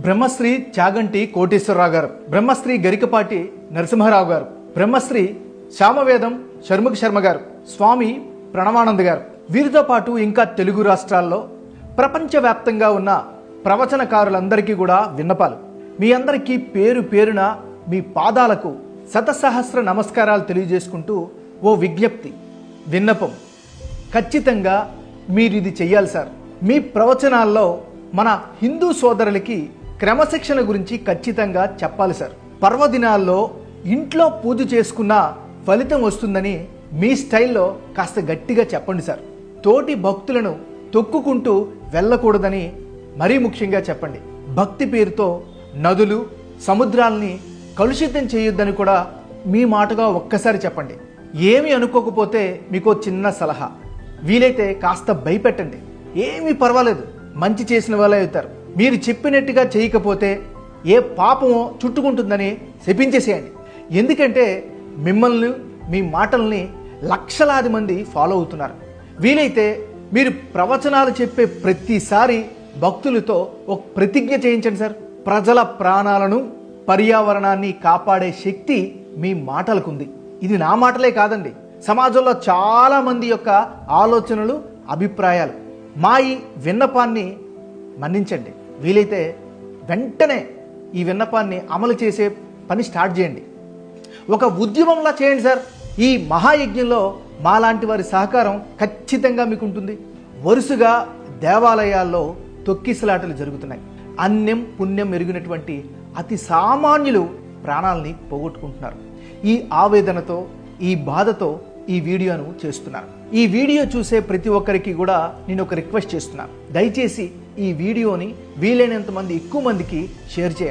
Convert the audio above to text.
బ్రహ్మశ్రీ చాగంటి కోటేశ్వరరావు గారు, బ్రహ్మశ్రీ గరికపాటి నరసింహారావు గారు, బ్రహ్మశ్రీ శ్యామవేదం షర్ముఖ శర్మ గారు, స్వామి ప్రణవానంద గారు, వీరితో పాటు ఇంకా తెలుగు రాష్ట్రాల్లో ప్రపంచవ్యాప్తంగా ఉన్న ప్రవచనకారులందరికీ కూడా విన్నపాలు. మీ అందరికీ పేరు పేరున మీ పాదాలకు శతసహస్ర నమస్కారాలు తెలియజేసుకుంటూ ఓ విజ్ఞప్తి, విన్నపం. ఖచ్చితంగా మీరు ఇది చెయ్యాలి సార్. మీ ప్రవచనాల్లో మన హిందూ సోదరులకి క్రమశిక్షణ గురించి ఖచ్చితంగా చెప్పాలి సార్. పర్వదినాల్లో ఇంట్లో పూజ చేసుకున్న ఫలితం వస్తుందని మీ స్టైల్లో కాస్త గట్టిగా చెప్పండి సార్. తోటి భక్తులను తొక్కుకుంటూ వెళ్ళకూడదని మరీ ముఖ్యంగా చెప్పండి. భక్తి పేరుతో నదులు సముద్రాల్ని కలుషితం చేయొద్దని కూడా మీ మాటగా ఒక్కసారి చెప్పండి. ఏమి అనుకోకపోతే మీకు చిన్న సలహా, వీలైతే కాస్త భయపెట్టండి. ఏమీ పర్వాలేదు, మంచి చేసిన వాళ్ళే అవుతారు. మీరు చెప్పినట్టుగా చేయకపోతే ఏ పాపమో చుట్టుకుంటుందని శపించేసేయండి. ఎందుకంటే మిమ్మల్ని, మీ మాటల్ని లక్షలాది మంది ఫాలో అవుతున్నారు. వీలైతే మీరు ప్రవచనాలు చెప్పే ప్రతిసారి భక్తులతో ఒక ప్రతిజ్ఞ చేయించండి సార్. ప్రజల ప్రాణాలను పర్యావరణాన్ని కాపాడే శక్తి మీ మాటలకుంది. ఇది నా మాటలే కాదండి, సమాజంలో చాలా మంది యొక్క ఆలోచనలు, అభిప్రాయాలు. మా ఈ విన్నపాన్ని మన్నించండి. వీలైతే వెంటనే ఈ విన్నపాన్ని అమలు చేసే పని స్టార్ట్ చేయండి. ఒక ఉద్యమంలా చేయండి సార్. ఈ మహాయజ్ఞంలో మాలాంటి వారి సహకారం ఖచ్చితంగా మీకు ఉంటుంది. వరుసగా దేవాలయాల్లో తొక్కిసలాటలు జరుగుతున్నాయి. అన్యం పుణ్యం ఎరిగినటువంటి అతి సామాన్యులు ప్రాణాలని పోగొట్టుకుంటున్నారు. ఈ ఆవేదనతో, ఈ బాధతో ఈ వీడియోను చేస్తున్నాను. ఈ వీడియో చూసే ప్రతి ఒక్కరికి కూడా నేను ఒక రిక్వెస్ట్ చేస్తున్నాను. దయచేసి ఈ వీడియోని వీలైనంత మంది, ఎక్కువ మందికి షేర్ చేయండి.